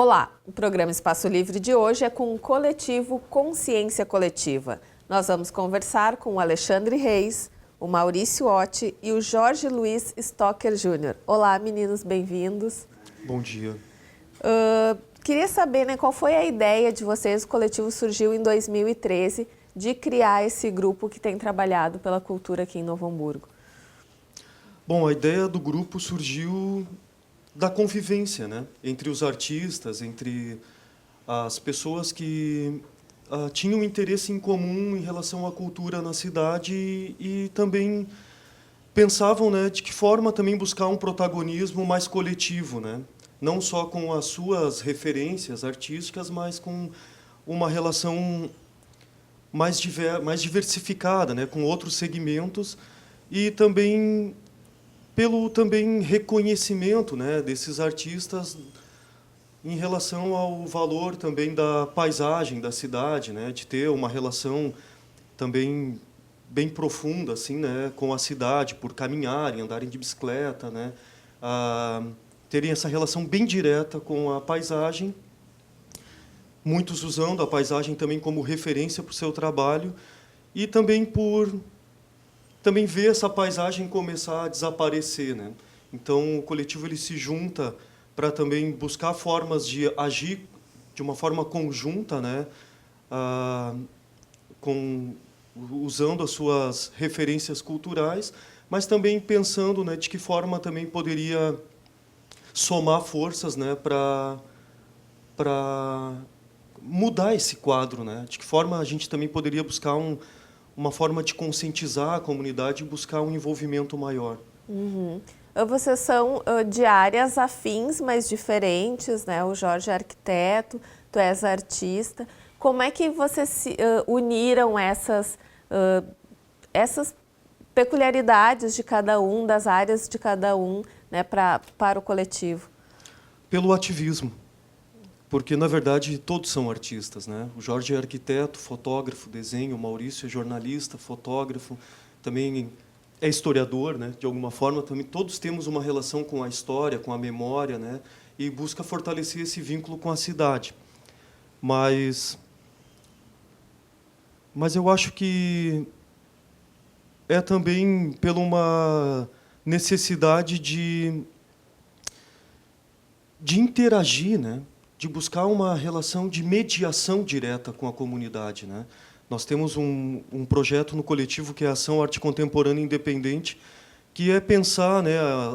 Olá, o programa Espaço Livre de hoje é com o coletivo Consciência Coletiva. Nós vamos conversar com o Alexandre Reis, o Maurício Otti e o Jorge Luiz Stocker Júnior. Olá, meninos, bem-vindos. Bom dia. Queria saber, qual foi a ideia de vocês? O coletivo surgiu em 2013 de criar esse grupo que tem trabalhado pela cultura aqui em Novo Hamburgo. Bom, a ideia do grupo surgiu da convivência, entre os artistas, entre as pessoas que tinham interesse em comum em relação à cultura na cidade e também pensavam, de que forma também buscar um protagonismo mais coletivo, não só com as suas referências artísticas, mas com uma relação mais diversificada, com outros segmentos e também pelo reconhecimento, desses artistas em relação ao valor também da paisagem da cidade, de ter uma relação também bem profunda assim, com a cidade, por caminharem, andarem de bicicleta, terem essa relação bem direta com a paisagem, muitos usando a paisagem também como referência para o seu trabalho e também ver essa paisagem começar a desaparecer, Então o coletivo ele se junta para também buscar formas de agir de uma forma conjunta, usando as suas referências culturais, mas também pensando, de que forma também poderia somar forças, para mudar esse quadro, De que forma a gente também poderia buscar uma forma de conscientizar a comunidade e buscar um envolvimento maior. Uhum. Vocês são de áreas afins, mas diferentes, O Jorge é arquiteto, tu és artista. Como é que vocês uniram essas peculiaridades de cada um, das áreas de cada um, para o coletivo? Pelo ativismo. Porque, na verdade, todos são artistas, O Jorge é arquiteto, fotógrafo, desenho, o Maurício é jornalista, fotógrafo, também é historiador, de alguma forma. Também todos temos uma relação com a história, com a memória, e busca fortalecer esse vínculo com a cidade. Mas eu acho que é também pela uma necessidade de interagir, de buscar uma relação de mediação direta com a comunidade, Nós temos um projeto no coletivo que é a Ação Arte Contemporânea Independente, que é pensar,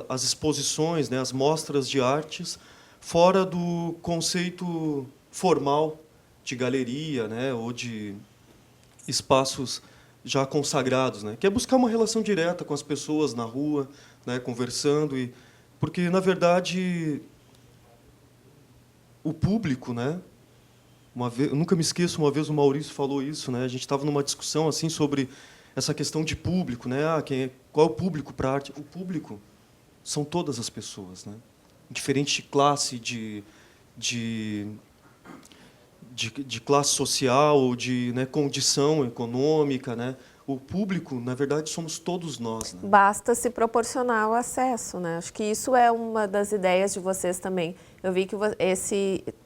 as exposições, as mostras de artes fora do conceito formal de galeria, ou de espaços já consagrados, que é buscar uma relação direta com as pessoas na rua, conversando porque na verdade o público, eu nunca me esqueço, uma vez o Maurício falou isso, a gente estava numa discussão assim sobre essa questão de público, qual é o público para a arte? O público são todas as pessoas, Diferente de classe, de classe social ou de condição econômica, O público, na verdade, somos todos nós. Basta se proporcionar o acesso, Acho que isso é uma das ideias de vocês também. Eu vi que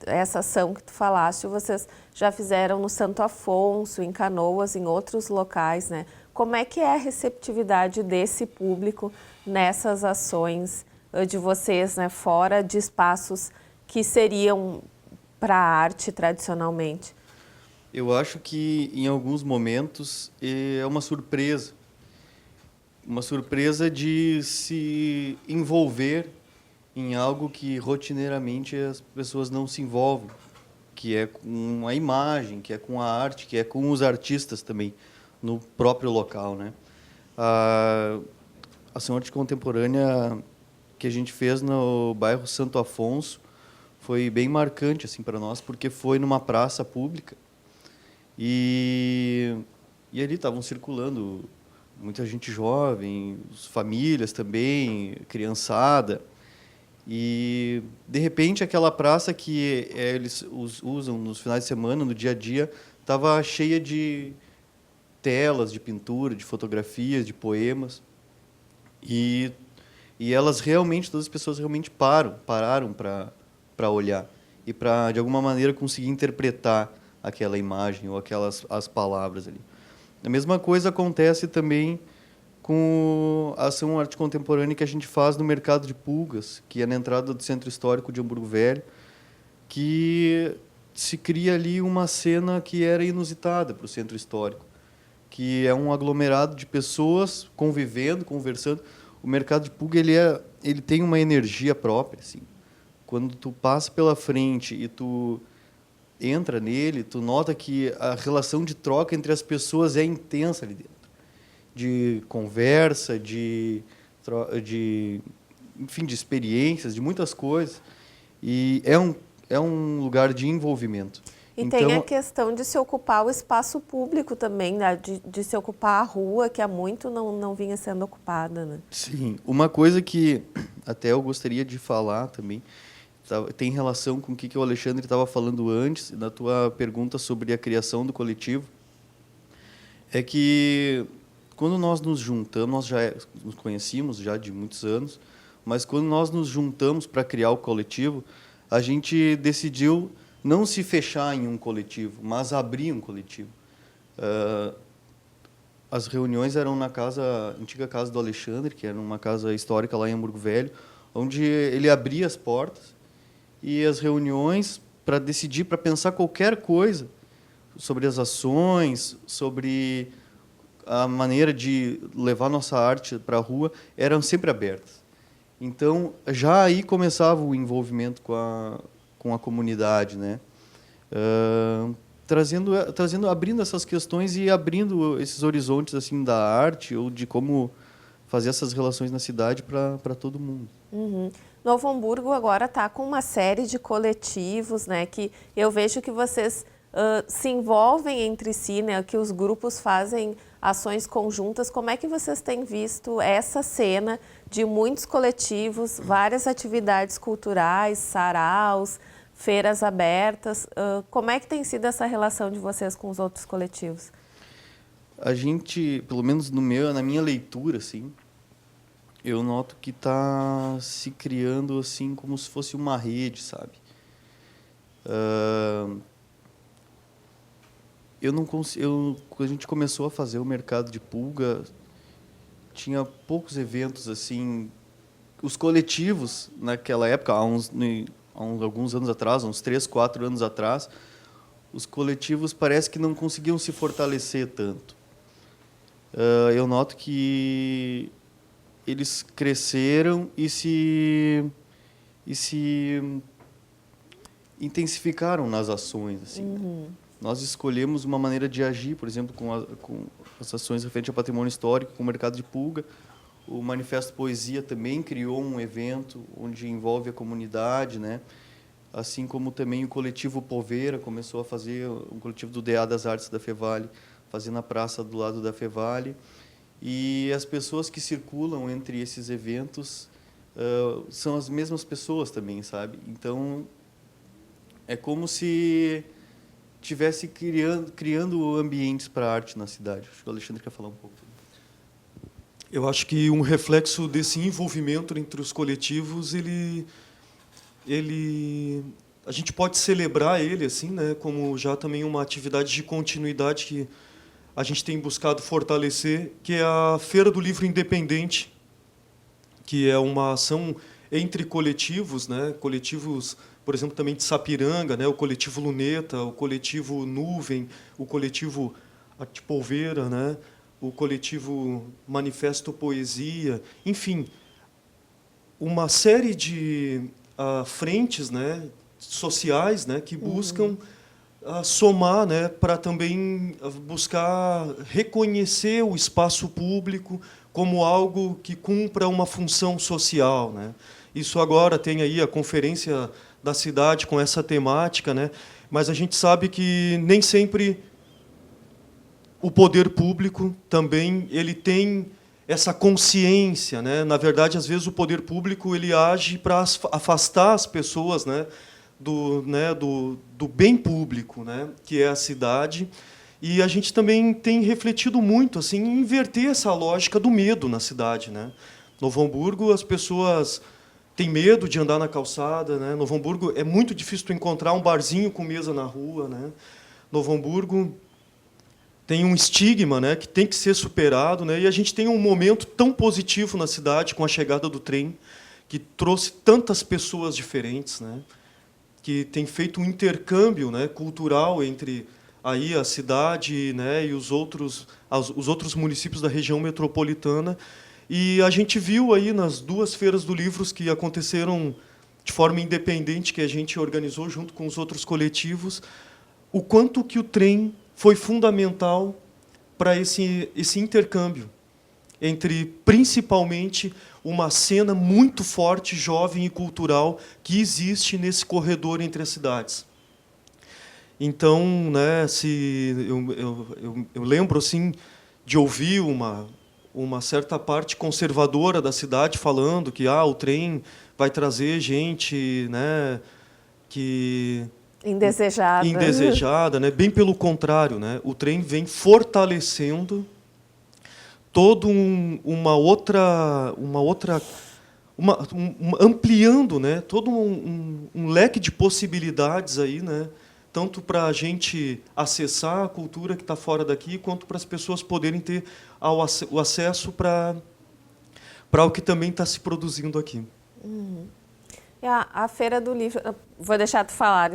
essa ação que tu falaste, vocês já fizeram no Santo Afonso, em Canoas, em outros locais, Como é que é a receptividade desse público nessas ações de vocês, fora de espaços que seriam para a arte tradicionalmente? Eu acho que, em alguns momentos, é uma surpresa de se envolver em algo que, rotineiramente, as pessoas não se envolvem, que é com a imagem, que é com a arte, que é com os artistas também, no próprio local, A Ação Arte Contemporânea que a gente fez no bairro Santo Afonso foi bem marcante assim, para nós, porque foi numa praça pública, e ali estavam circulando muita gente jovem, famílias também, criançada. E, de repente, aquela praça que eles usam nos finais de semana, no dia a dia, estava cheia de telas de pintura, de fotografias, de poemas. E elas realmente, todas as pessoas realmente pararam para olhar. e para, de alguma maneira, conseguir interpretar aquela imagem ou aquelas as palavras ali. A mesma coisa acontece também com a ação arte contemporânea que a gente faz no Mercado de Pulgas, que é na entrada do Centro Histórico de Hamburgo Velho, que se cria ali uma cena que era inusitada para o Centro Histórico, que é um aglomerado de pessoas convivendo, conversando. O Mercado de Pulga ele tem uma energia própria, assim. Quando tu passa pela frente e tu entra nele, tu nota que a relação de troca entre as pessoas é intensa ali dentro. De conversa, enfim, de experiências, de muitas coisas. E é um lugar de envolvimento. E então, tem a questão de se ocupar o espaço público também, né? De se ocupar a rua, que há muito não vinha sendo ocupada, né? Sim. Uma coisa que até eu gostaria de falar também, tem relação com o que o Alexandre estava falando antes, na tua pergunta sobre a criação do coletivo, é que quando nós nos juntamos, nós já nos conhecíamos já de muitos anos, mas quando nós nos juntamos para criar o coletivo, a gente decidiu não se fechar em um coletivo, mas abrir um coletivo. As reuniões eram na antiga casa do Alexandre, que era uma casa histórica lá em Hamburgo Velho, onde ele abria as portas e as reuniões para decidir, para pensar qualquer coisa sobre as ações, sobre a maneira de levar nossa arte para a rua, eram sempre abertas. Então, já aí começava o envolvimento com a comunidade, né? Abrindo essas questões e abrindo esses horizontes assim da arte ou de como fazer essas relações na cidade para todo mundo. Uhum. Novo Hamburgo agora está com uma série de coletivos, né? Que eu vejo que vocês se envolvem entre si, né? Que os grupos fazem ações conjuntas. Como é que vocês têm visto essa cena de muitos coletivos, várias atividades culturais, saraus, feiras abertas? Como é que tem sido essa relação de vocês com os outros coletivos? A gente, pelo menos na minha leitura, assim, eu noto que está se criando assim como se fosse uma rede, sabe? Quando a gente começou a fazer o Mercado de Pulga, tinha poucos eventos assim. Os coletivos naquela época, há alguns anos atrás, uns 3, 4 anos atrás, os coletivos parece que não conseguiam se fortalecer tanto. Eu noto que eles cresceram e se intensificaram nas ações, assim. Uhum. Nós escolhemos uma maneira de agir, por exemplo, com as ações referentes ao patrimônio histórico, com o Mercado de Pulga. O Manifesto Poesia também criou um evento onde envolve a comunidade, né? Assim como também o coletivo Poveira começou a fazer, um coletivo do DA das Artes da Fevale, fazer na praça do lado da Fevale. E as pessoas que circulam entre esses eventos são as mesmas pessoas também, sabe? Então, é como se tivesse criando ambientes para a arte na cidade. Acho que o Alexandre quer falar um pouco. Eu acho que um reflexo desse envolvimento entre os coletivos, a gente pode celebrar ele assim, né, como já também uma atividade de continuidade que a gente tem buscado fortalecer, que é a Feira do Livro Independente, que é uma ação entre coletivos, né, coletivos, por exemplo, também de Sapiranga, né, o coletivo Luneta, o coletivo Nuvem, o coletivo Arte Polveira, né, o coletivo Manifesto Poesia, enfim, uma série de frentes, né, sociais, né, que buscam somar, né, para também buscar reconhecer o espaço público como algo que cumpra uma função social, né. Isso agora tem aí a conferência da cidade com essa temática, né, mas a gente sabe que nem sempre o poder público também ele tem essa consciência, né? Na verdade, às vezes o poder público ele age para afastar as pessoas, né, do bem público, né, que é a cidade. E a gente também tem refletido muito assim em inverter essa lógica do medo na cidade, né? Novo Hamburgo, as pessoas tem medo de andar na calçada, né? Novo Hamburgo é muito difícil tu encontrar um barzinho com mesa na rua, né? Novo Hamburgo tem um estigma, né, que tem que ser superado, né? E a gente tem um momento tão positivo na cidade com a chegada do trem, que trouxe tantas pessoas diferentes, né? Que tem feito um intercâmbio, né, cultural entre aí a cidade, né, e os outros municípios da região metropolitana. E a gente viu aí nas 2 feiras do livro que aconteceram de forma independente, que a gente organizou junto com os outros coletivos, o quanto que o trem foi fundamental para esse intercâmbio entre, principalmente, uma cena muito forte, jovem e cultural que existe nesse corredor entre as cidades. Então, né, eu lembro assim de ouvir uma certa parte conservadora da cidade falando que o trem vai trazer gente, né, que indesejada, né? Bem pelo contrário, né? O trem vem fortalecendo ampliando, né? Todo um leque de possibilidades aí, né? Tanto para a gente acessar a cultura que está fora daqui, quanto para as pessoas poderem ter o acesso para o que também está se produzindo aqui. E a Feira do Livro, vou deixar tu falar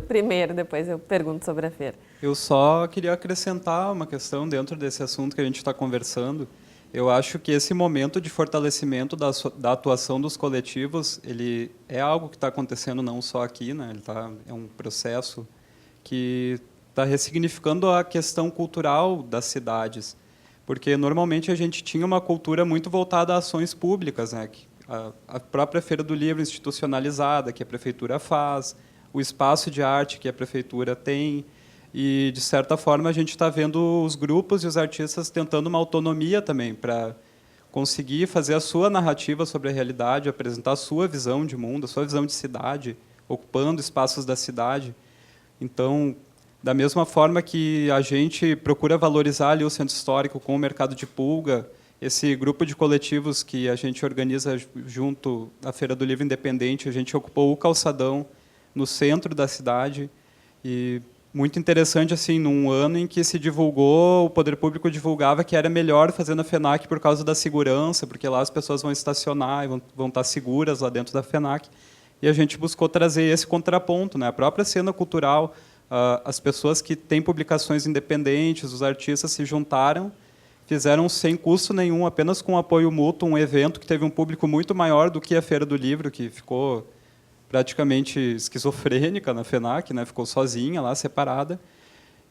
primeiro, depois eu pergunto sobre a feira. Eu só queria acrescentar uma questão dentro desse assunto que a gente está conversando. Eu acho que esse momento de fortalecimento da atuação dos coletivos, ele é algo que está acontecendo não só aqui, né? É um processo que está ressignificando a questão cultural das cidades, porque normalmente a gente tinha uma cultura muito voltada a ações públicas, né? A própria Feira do Livro institucionalizada, que a prefeitura faz, o espaço de arte que a prefeitura tem, e, de certa forma, a gente está vendo os grupos e os artistas tentando uma autonomia também para conseguir fazer a sua narrativa sobre a realidade, apresentar a sua visão de mundo, a sua visão de cidade, ocupando espaços da cidade. Então, da mesma forma que a gente procura valorizar ali o centro histórico com o mercado de pulga, esse grupo de coletivos que a gente organiza junto à Feira do Livro Independente, a gente ocupou o calçadão no centro da cidade, e muito interessante, assim, num ano em que se divulgou, o poder público divulgava que era melhor fazer na FENAC por causa da segurança, porque lá as pessoas vão estacionar e vão estar seguras lá dentro da FENAC, e a gente buscou trazer esse contraponto, né? A própria cena cultural, as pessoas que têm publicações independentes, os artistas se juntaram, fizeram sem custo nenhum, apenas com apoio mútuo, um evento que teve um público muito maior do que a Feira do Livro, que ficou praticamente esquizofrênica na FENAC, né? Ficou sozinha lá, separada.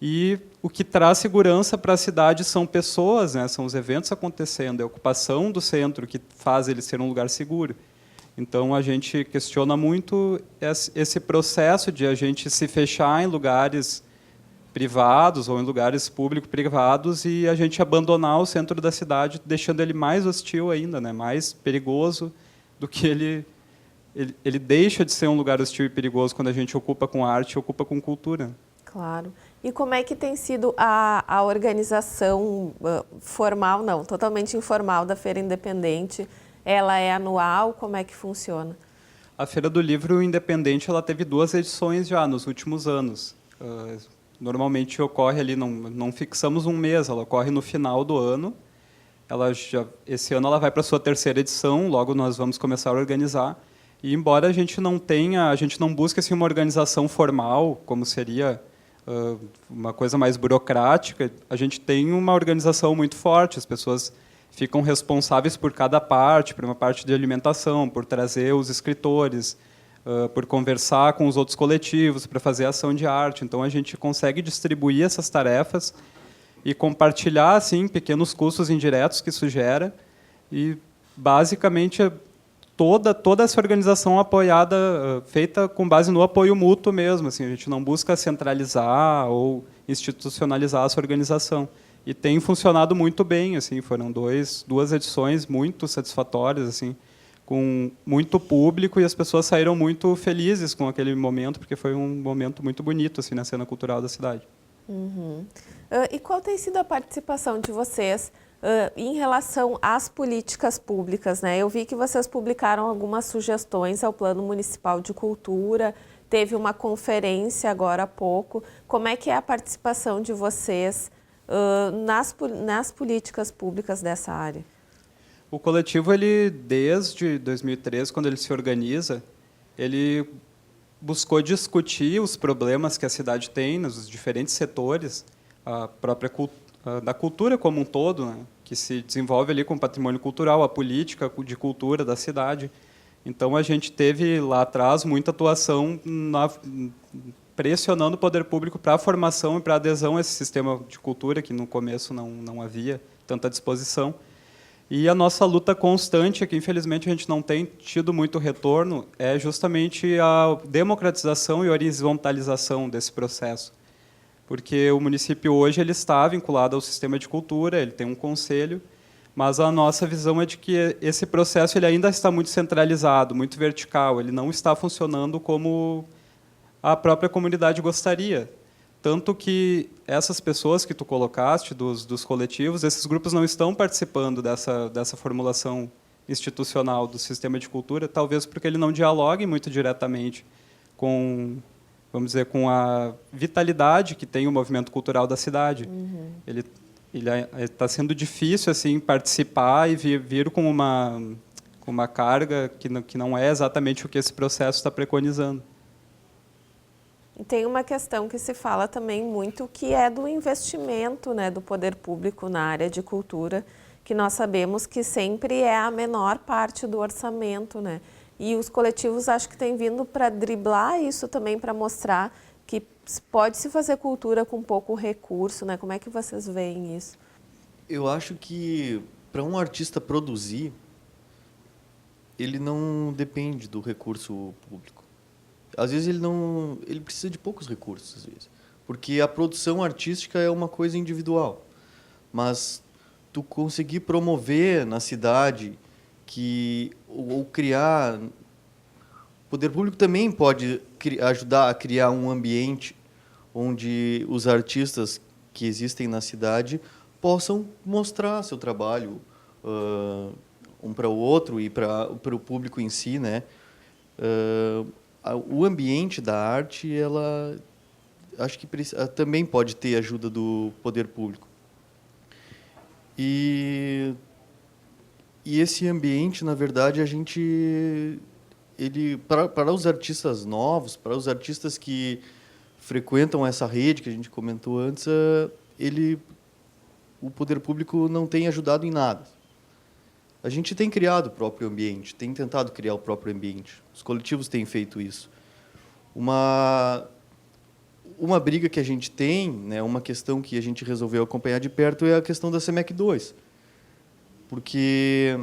E o que traz segurança para a cidade são pessoas, né? São os eventos acontecendo, é a ocupação do centro que faz ele ser um lugar seguro. Então, a gente questiona muito esse processo de a gente se fechar em lugares privados ou em lugares público-privados e a gente abandonar o centro da cidade, deixando ele mais hostil ainda, né? Mais perigoso do que ele deixa de ser um lugar hostil e perigoso quando a gente ocupa com arte, ocupa com cultura. Claro. E como é que tem sido a organização formal, não, totalmente informal da Feira Independente? Ela é anual? Como é que funciona? A Feira do Livro Independente ela teve 2 edições já nos últimos anos. Normalmente ocorre ali, não fixamos um mês, ela ocorre no final do ano. Esse ano ela vai para a sua 3ª edição, logo nós vamos começar a organizar. E embora a gente não busque assim, uma organização formal, como seria uma coisa mais burocrática, a gente tem uma organização muito forte, as pessoas ficam responsáveis por cada parte, por uma parte de alimentação, por trazer os escritores, por conversar com os outros coletivos, para fazer ação de arte. Então, a gente consegue distribuir essas tarefas e compartilhar assim, pequenos custos indiretos que isso gera. E, basicamente, toda essa organização apoiada, feita com base no apoio mútuo mesmo. Assim, a gente não busca centralizar ou institucionalizar essa organização. E tem funcionado muito bem, assim, foram 2 edições muito satisfatórias, assim, com muito público, e as pessoas saíram muito felizes com aquele momento, porque foi um momento muito bonito assim, na cena cultural da cidade. E qual tem sido a participação de vocês Em relação às políticas públicas, né? Eu vi que vocês publicaram algumas sugestões ao Plano Municipal de Cultura, teve uma conferência agora há pouco. Como é que é a participação de vocês nas políticas públicas dessa área? O coletivo, ele, desde 2013, quando ele se organiza, ele buscou discutir os problemas que a cidade tem nos diferentes setores, a própria da cultura como um todo, né, que se desenvolve ali com o patrimônio cultural, a política de cultura da cidade. Então, a gente teve lá atrás muita atuação pressionando o poder público para a formação e para a adesão a esse sistema de cultura, que no começo não havia tanta disposição. E a nossa luta constante, que infelizmente a gente não tem tido muito retorno, é justamente a democratização e horizontalização desse processo. Porque o município hoje ele está vinculado ao sistema de cultura, ele tem um conselho, mas a nossa visão é de que esse processo ele ainda está muito centralizado, muito vertical, ele não está funcionando como a própria comunidade gostaria. Tanto que essas pessoas que tu colocaste, dos coletivos, esses grupos não estão participando dessa formulação institucional do sistema de cultura, talvez porque ele não dialogue muito diretamente com, vamos dizer, com a vitalidade que tem o movimento cultural da cidade. Uhum. Ele está sendo difícil assim participar e vir com uma carga que não é exatamente o que esse processo está preconizando. E tem uma questão que se fala também muito, que é do investimento, né, do poder público na área de cultura, que nós sabemos que sempre é a menor parte do orçamento, né? E os coletivos acho que têm vindo para driblar isso também, para mostrar que pode-se fazer cultura com pouco recurso, né? Como é que vocês veem isso? Eu acho que para um artista produzir, ele não depende do recurso público. Às vezes ele precisa de poucos recursos, às vezes, porque a produção artística é uma coisa individual, mas tu conseguir promover na cidade ou criar, o poder público também pode ajudar a criar um ambiente onde os artistas que existem na cidade possam mostrar seu trabalho um para o outro e para o público em si, né? O ambiente da arte, acho que também pode ter ajuda do poder público. E esse ambiente, na verdade, para os artistas novos, para os artistas que frequentam essa rede que a gente comentou antes, o poder público não tem ajudado em nada. A gente tem criado o próprio ambiente, tem tentado criar o próprio ambiente. Os coletivos têm feito isso. Uma briga que a gente tem, né, uma questão que a gente resolveu acompanhar de perto é a questão da CEMEC 2. Porque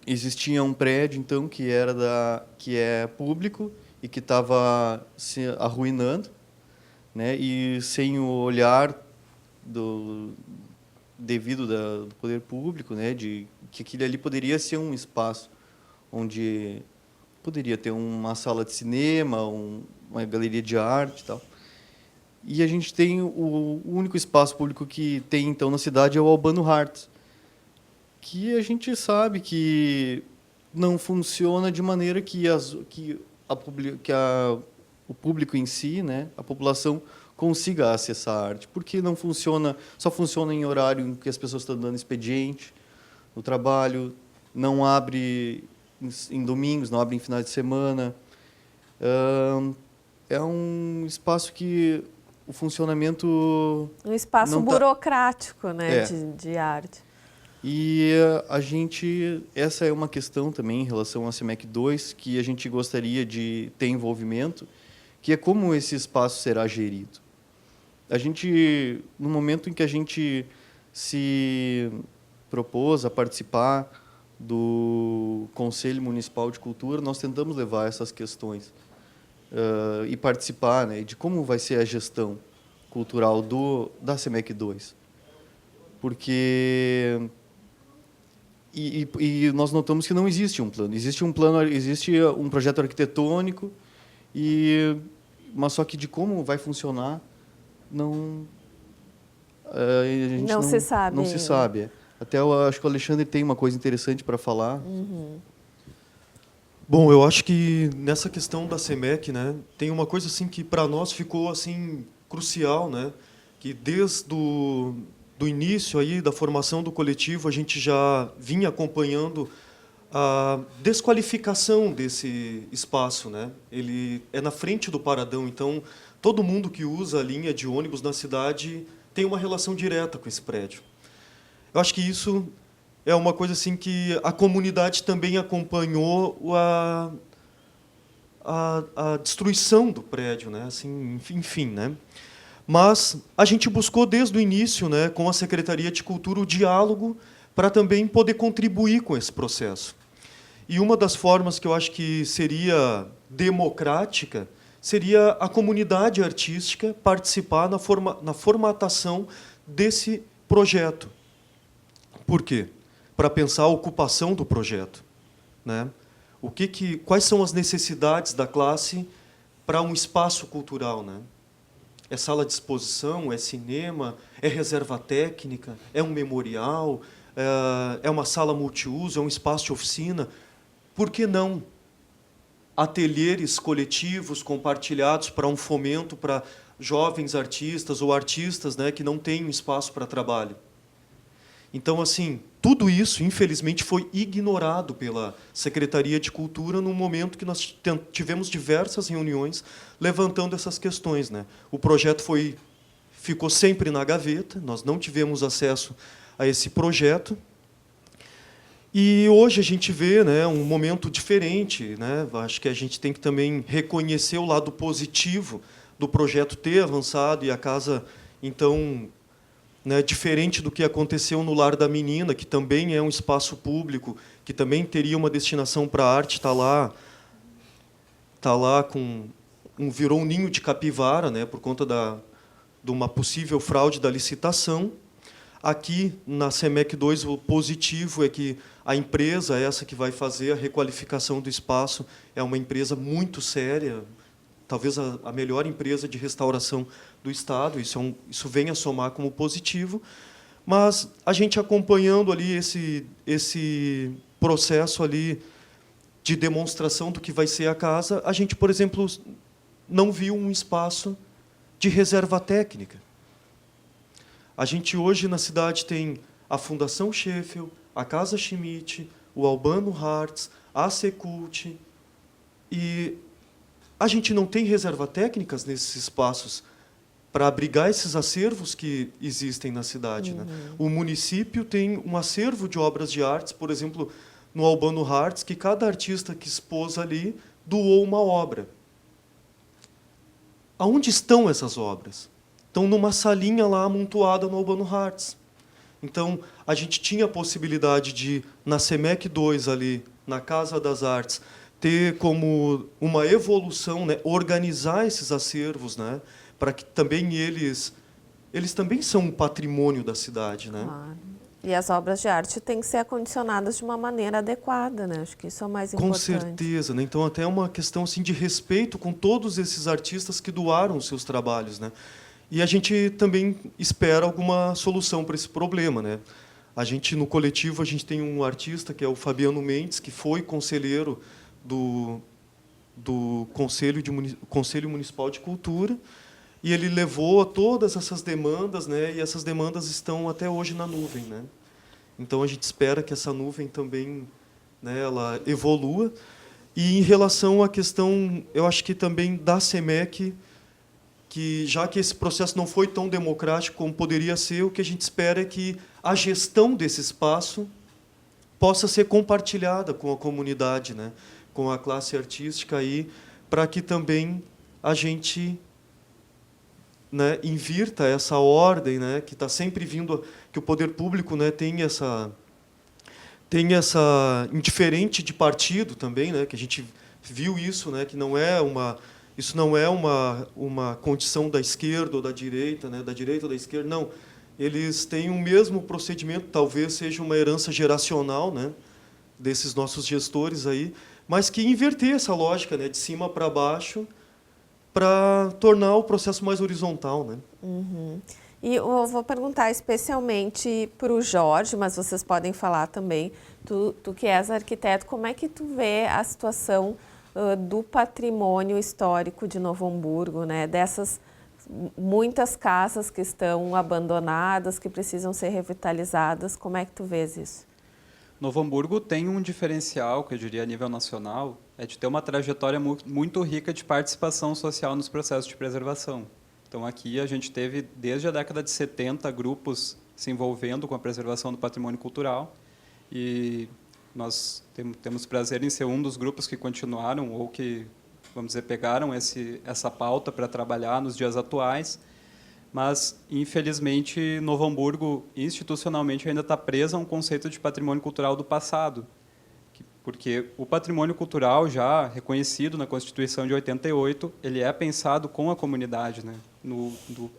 existia um prédio, então, que é público e que estava se arruinando, né, e sem o olhar devido do poder público, né, de que aquilo ali poderia ser um espaço onde poderia ter uma sala de cinema, uma galeria de arte e tal. E a gente tem o único espaço público que tem, então, na cidade é o Albano Hartz, que a gente sabe que não funciona de maneira que o público em si, né, a população, consiga acessar a arte, porque não funciona, só funciona em horário em que as pessoas estão dando expediente no trabalho, não abre em domingos, não abre em finais de semana. É um espaço que o funcionamento... Um espaço burocrático, né, de arte. E essa é uma questão também em relação à CEMEC 2, que a gente gostaria de ter envolvimento, que é como esse espaço será gerido. No momento em que a gente se propôs a participar do Conselho Municipal de Cultura, nós tentamos levar essas questões e participar, né, de como vai ser a gestão cultural da CEMEC 2. Porque... E nós notamos que não existe um plano. Existe um projeto arquitetônico, mas só que de como vai funcionar, a gente não se sabe. Não se sabe. Até eu acho que o Alexandre tem uma coisa interessante para falar. Bom, eu acho que nessa questão da SEMEC, né, tem uma coisa assim que para nós ficou assim crucial, né, que desde do início aí da formação do coletivo a gente já vinha acompanhando a desqualificação desse espaço, né? Ele é na frente do paradão, então todo mundo que usa a linha de ônibus na cidade tem uma relação direta com esse prédio. Eu acho que isso é uma coisa assim que a comunidade também acompanhou a destruição do prédio, né? Assim, enfim, né? Mas a gente buscou desde o início, né, com a Secretaria de Cultura, o diálogo para também poder contribuir com esse processo. E uma das formas que eu acho que seria democrática seria a comunidade artística participar na formatação desse projeto. Por quê? Para pensar a ocupação do projeto, né? Quais são as necessidades da classe para um espaço cultural, né? É sala de exposição, é cinema, é reserva técnica, é um memorial, é uma sala multiuso, é um espaço de oficina. Por que não ateliês coletivos compartilhados para um fomento para jovens artistas ou artistas, né, que não têm um espaço para trabalho? Então, assim, tudo isso, infelizmente, foi ignorado pela Secretaria de Cultura no momento que nós tivemos diversas reuniões levantando essas questões, né? O projeto ficou sempre na gaveta, nós não tivemos acesso a esse projeto. E hoje a gente vê, né, um momento diferente, né? Acho que a gente tem que também reconhecer o lado positivo do projeto ter avançado e a casa, então, né, diferente do que aconteceu no Lar da Menina, que também é um espaço público, que também teria uma destinação para a arte, está lá virou um ninho de capivara, né, por conta de uma possível fraude da licitação. Aqui, na SEMEC 2, o positivo é que a empresa, essa que vai fazer a requalificação do espaço, é uma empresa muito séria, talvez a melhor empresa de restauração do Estado, isso vem a somar como positivo, mas a gente acompanhando ali esse processo ali de demonstração do que vai ser a casa, a gente, por exemplo, não viu um espaço de reserva técnica. A gente hoje na cidade tem a Fundação Sheffield, a Casa Schmidt, o Albano Hartz, a Secult, e a gente não tem reserva técnicas nesses espaços para abrigar esses acervos que existem na cidade, né? O município tem um acervo de obras de artes, por exemplo, no Albano Hartz, que cada artista que expôs ali doou uma obra. Aonde estão essas obras? Estão numa salinha lá amontoada no Albano Hartz. Então, a gente tinha a possibilidade de, na SEMEC 2, ali, na Casa das Artes, ter como uma evolução, né, organizar esses acervos, né, para que também eles também são um patrimônio da cidade, né? Claro. E as obras de arte têm que ser acondicionadas de uma maneira adequada, né? Acho que isso é o mais importante. Com certeza, né? Então até é uma questão assim de respeito com todos esses artistas que doaram os seus trabalhos, né? E a gente também espera alguma solução para esse problema, né? A gente no coletivo a gente tem um artista que é o Fabiano Mendes, que foi conselheiro do Conselho Municipal de Cultura, e ele levou a todas essas demandas, né? E essas demandas estão até hoje na nuvem, né? Então a gente espera que essa nuvem também, né, ela evolua. E em relação à questão, eu acho que também da SEMEC, que já que esse processo não foi tão democrático como poderia ser, o que a gente espera é que a gestão desse espaço possa ser compartilhada com a comunidade, né, com a classe artística aí, para que também a gente, né, invirta essa ordem, né, que está sempre vindo, que o poder público, né, tem essa indiferente de partido também, né, que a gente viu isso, né, que isso não é uma condição da esquerda ou da direita, né, da direita ou da esquerda, não. Eles têm o mesmo procedimento, talvez seja uma herança geracional, né, desses nossos gestores aí, mas que inverter essa lógica, né, de cima para baixo, para tornar o processo mais horizontal, né? Uhum. E eu vou perguntar especialmente para o Jorge, mas vocês podem falar também, tu que és arquiteto, como é que tu vê a situação do patrimônio histórico de Novo Hamburgo, né? Dessas muitas casas que estão abandonadas, que precisam ser revitalizadas, como é que tu vês isso? Novo Hamburgo tem um diferencial, que eu diria a nível nacional, é de ter uma trajetória muito rica de participação social nos processos de preservação. Então, aqui a gente teve, desde a década de 70, grupos se envolvendo com a preservação do patrimônio cultural, e nós temos prazer em ser um dos grupos que continuaram, ou que, vamos dizer, pegaram essa pauta para trabalhar nos dias atuais, mas, infelizmente, Novo Hamburgo, institucionalmente, ainda está preso a um conceito de patrimônio cultural do passado, porque o patrimônio cultural, já reconhecido na Constituição de 88, ele é pensado com a comunidade, né? No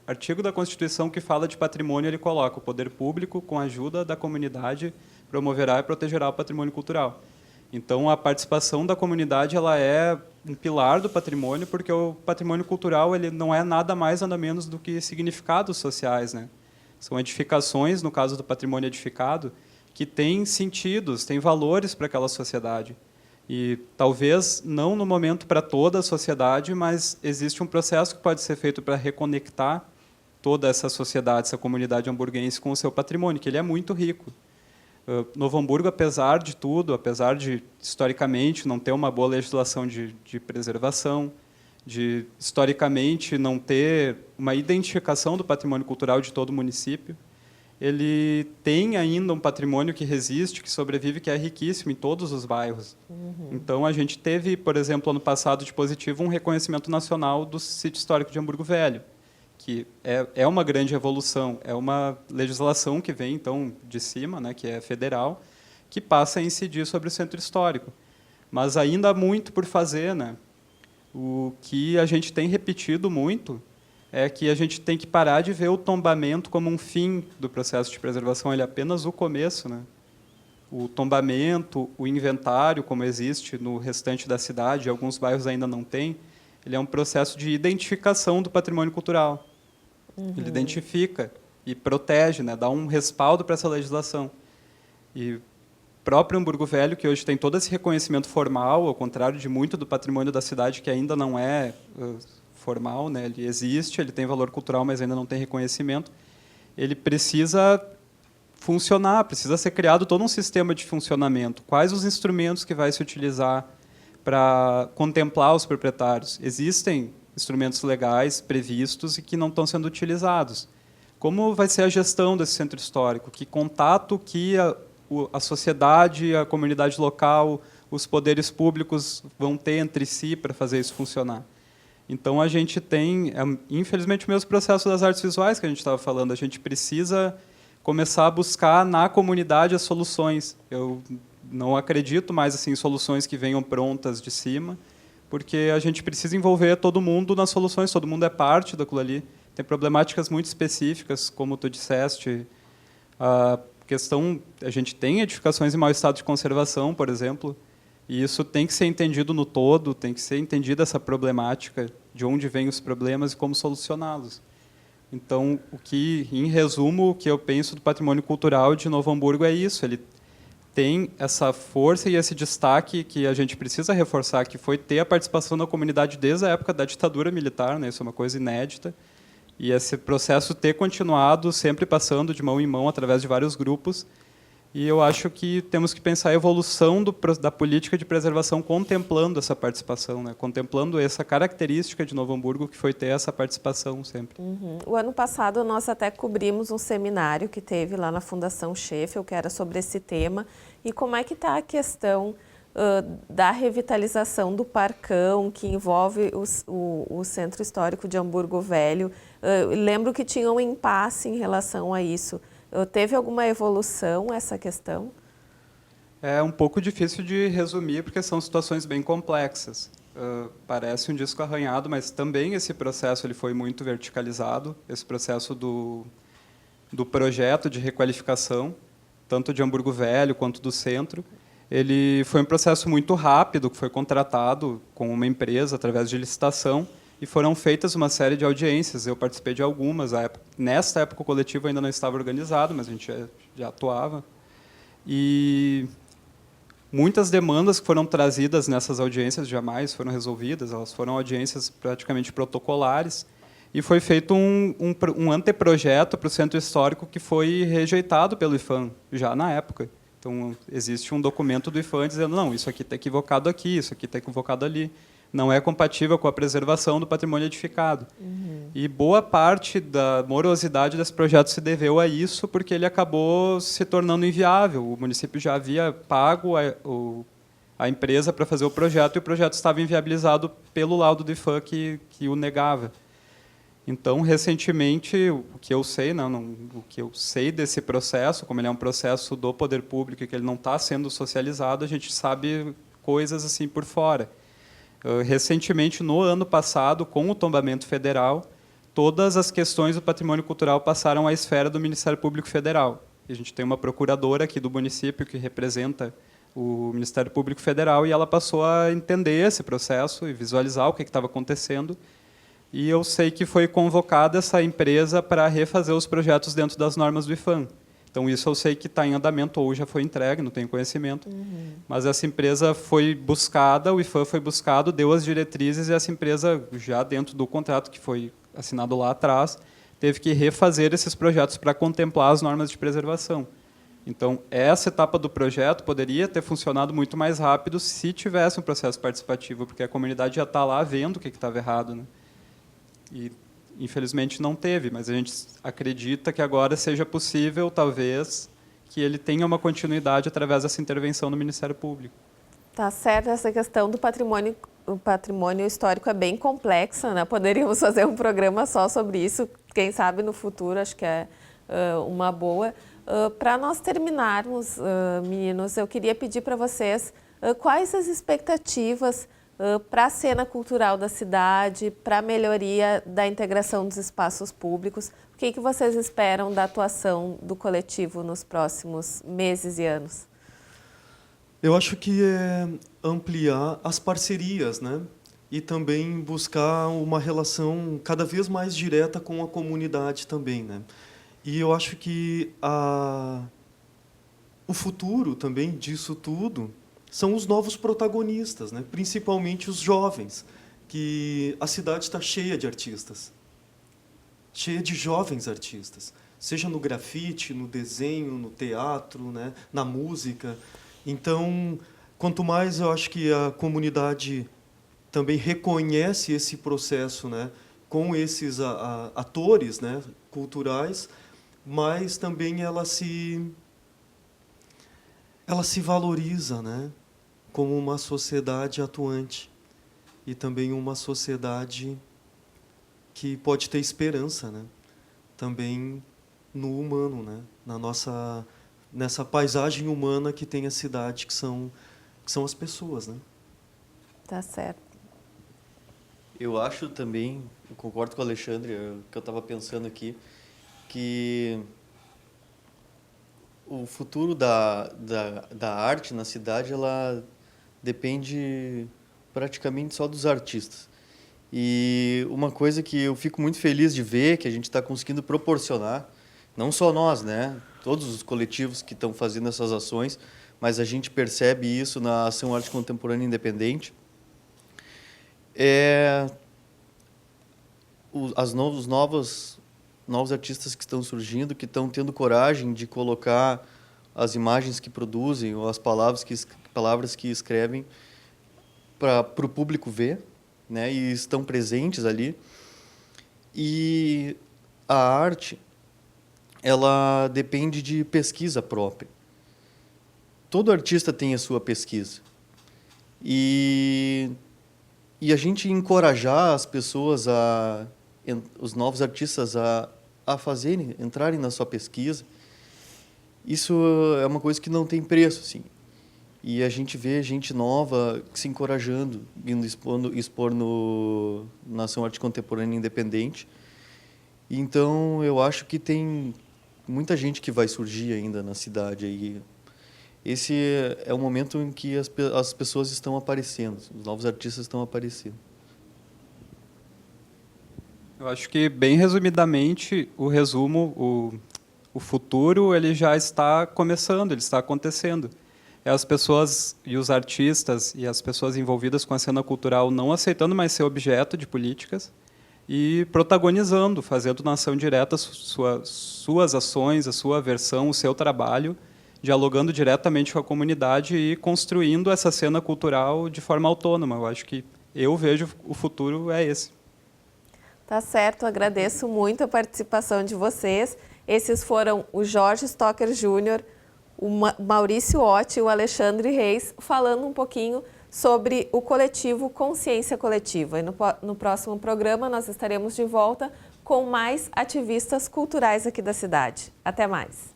artigo da Constituição que fala de patrimônio, ele coloca: o poder público, com a ajuda da comunidade, promoverá e protegerá o patrimônio cultural. Então, a participação da comunidade, ela é um pilar do patrimônio, porque o patrimônio cultural, ele não é nada mais, nada menos do que significados sociais, né? São edificações, no caso do patrimônio edificado, que têm sentidos, têm valores para aquela sociedade. E talvez não no momento para toda a sociedade, mas existe um processo que pode ser feito para reconectar toda essa sociedade, essa comunidade hamburguense com o seu patrimônio, que ele é muito rico. Novo Hamburgo, apesar de tudo, apesar de, historicamente, não ter uma boa legislação de preservação, de, historicamente, não ter uma identificação do patrimônio cultural de todo o município, ele tem ainda um patrimônio que resiste, que sobrevive, que é riquíssimo em todos os bairros. Então, a gente teve, por exemplo, ano passado, de positivo, um reconhecimento nacional do sítio histórico de Hamburgo Velho, que é uma grande evolução, é uma legislação que vem, então, de cima, né, que é federal, que passa a incidir sobre o centro histórico. Mas ainda há muito por fazer, né? O que a gente tem repetido muito é que a gente tem que parar de ver o tombamento como um fim do processo de preservação, ele é apenas o começo, né? O tombamento, o inventário, como existe no restante da cidade, alguns bairros ainda não têm, ele é um processo de identificação do patrimônio cultural. Ele identifica e protege, né? Dá um respaldo para essa legislação. E o próprio Hamburgo Velho, que hoje tem todo esse reconhecimento formal, ao contrário de muito do patrimônio da cidade, que ainda não é formal, né? Ele existe, ele tem valor cultural, mas ainda não tem reconhecimento. Ele precisa funcionar, precisa ser criado todo um sistema de funcionamento. Quais os instrumentos que vai se utilizar para contemplar os proprietários? Existem instrumentos legais previstos e que não estão sendo utilizados. Como vai ser a gestão desse centro histórico? Que contato que a sociedade, a comunidade local, os poderes públicos vão ter entre si para fazer isso funcionar? Então, a gente tem, infelizmente, o mesmo processo das artes visuais que a gente estava falando. A gente precisa começar a buscar na comunidade as soluções. Eu não acredito mais assim, em soluções que venham prontas de cima, porque a gente precisa envolver todo mundo nas soluções, todo mundo é parte daquilo ali. Tem problemáticas muito específicas, como tu disseste. A gente tem edificações em mau estado de conservação, por exemplo, e isso tem que ser entendido no todo, tem que ser entendida essa problemática, de onde vêm os problemas e como solucioná-los. Então, em resumo, o que eu penso do patrimônio cultural de Novo Hamburgo é isso, ele tem essa força e esse destaque que a gente precisa reforçar, que foi ter a participação da comunidade desde a época da ditadura militar, né? Isso é uma coisa inédita, e esse processo ter continuado, sempre passando de mão em mão através de vários grupos. E eu acho que temos que pensar a evolução da política de preservação contemplando essa participação, né? Contemplando essa característica de Novo Hamburgo, que foi ter essa participação sempre. O ano passado, nós até cobrimos um seminário que teve lá na Fundação Sheffield, que era sobre esse tema. E como é que está a questão da revitalização do Parcão, que envolve o Centro Histórico de Hamburgo Velho? Lembro que tinha um impasse em relação a isso. Teve alguma evolução essa questão? É um pouco difícil de resumir, porque são situações bem complexas. Parece um disco arranhado, mas também esse processo ele foi muito verticalizado, esse processo do projeto de requalificação, tanto de Hamburgo Velho quanto do centro. Ele foi um processo muito rápido, que foi contratado com uma empresa através de licitação, e foram feitas uma série de audiências. Eu participei de algumas. Nesta época, o coletivo ainda não estava organizado, mas a gente já atuava. E muitas demandas que foram trazidas nessas audiências jamais foram resolvidas. Elas foram audiências praticamente protocolares. E foi feito um anteprojeto para o Centro Histórico que foi rejeitado pelo IPHAN, já na época. Então, existe um documento do IPHAN dizendo, não, isso aqui está equivocado aqui, isso aqui está equivocado ali. Não é compatível com a preservação do patrimônio edificado. E boa parte da morosidade desse projeto se deveu a isso, porque ele acabou se tornando inviável. O município já havia pago a empresa para fazer o projeto, e o projeto estava inviabilizado pelo laudo do IPHAN que o negava. Então, recentemente, o que eu sei desse processo, como ele é um processo do poder público e que ele não está sendo socializado, a gente sabe coisas assim por fora. Recentemente, no ano passado, com o tombamento federal, todas as questões do patrimônio cultural passaram à esfera do Ministério Público Federal. A gente tem uma procuradora aqui do município que representa o Ministério Público Federal, e ela passou a entender esse processo e visualizar o que estava acontecendo. E eu sei que foi convocada essa empresa para refazer os projetos dentro das normas do IPHAN. Então, isso eu sei que está em andamento ou já foi entregue, não tenho conhecimento. Mas essa empresa foi buscada, o IPHAN foi buscado, deu as diretrizes, e essa empresa, já dentro do contrato que foi assinado lá atrás, teve que refazer esses projetos para contemplar as normas de preservação. Então, essa etapa do projeto poderia ter funcionado muito mais rápido se tivesse um processo participativo, porque a comunidade já está lá vendo o que estava errado, né? E, infelizmente, não teve, mas a gente acredita que agora seja possível, talvez, que ele tenha uma continuidade através dessa intervenção do Ministério Público. Tá certo, essa questão do patrimônio, o patrimônio histórico é bem complexa, né? Poderíamos fazer um programa só sobre isso, quem sabe no futuro, acho que é uma boa. Para nós terminarmos, meninos, eu queria pedir para vocês quais as expectativas para a cena cultural da cidade, para a melhoria da integração dos espaços públicos. O que vocês esperam da atuação do coletivo nos próximos meses e anos? Eu acho que é ampliar as parcerias, né? E também buscar uma relação cada vez mais direta com a comunidade também, né? E eu acho que o futuro também disso tudo são os novos protagonistas, né? Principalmente os jovens, que a cidade está cheia de artistas, cheia de jovens artistas, seja no grafite, no desenho, no teatro, né? Na música. Então, quanto mais eu acho que a comunidade também reconhece esse processo, né? Com esses atores, né? Culturais, mas também ela se valoriza, né? Como uma sociedade atuante e também uma sociedade que pode ter esperança, né? Também no humano, né? Nessa paisagem humana que tem a cidade, que são as pessoas, né? Tá certo. Eu acho também, eu concordo com o Alexandre, que eu estava pensando aqui, que o futuro da arte na cidade, ela depende praticamente só dos artistas. E uma coisa que eu fico muito feliz de ver, que a gente está conseguindo proporcionar, não só nós, né? Todos os coletivos que estão fazendo essas ações, mas a gente percebe isso na Ação Arte Contemporânea Independente, os novos artistas que estão surgindo, que estão tendo coragem de colocar as imagens que produzem ou as palavras que escrevem para o público ver, né? E estão presentes ali. E a arte, ela depende de pesquisa própria. Todo artista tem a sua pesquisa. E a gente encorajar as pessoas, os novos artistas a entrarem na sua pesquisa, isso é uma coisa que não tem preço, assim. E a gente vê gente nova se encorajando, indo expor na Ação Arte Contemporânea Independente. Então, eu acho que tem muita gente que vai surgir ainda na cidade. E esse é o momento em que as pessoas estão aparecendo, os novos artistas estão aparecendo. Eu acho que, bem resumidamente, o futuro ele já está começando, ele está acontecendo. É as pessoas e os artistas e as pessoas envolvidas com a cena cultural não aceitando mais ser objeto de políticas e protagonizando, fazendo na ação direta suas ações, a sua versão, o seu trabalho, dialogando diretamente com a comunidade e construindo essa cena cultural de forma autônoma. Eu acho que eu vejo o futuro é esse. Tá certo, agradeço muito a participação de vocês. Esses foram o Jorge Stocker Júnior, o Maurício Otti e o Alexandre Reis, falando um pouquinho sobre o coletivo Consciência Coletiva. E no próximo programa nós estaremos de volta com mais ativistas culturais aqui da cidade. Até mais!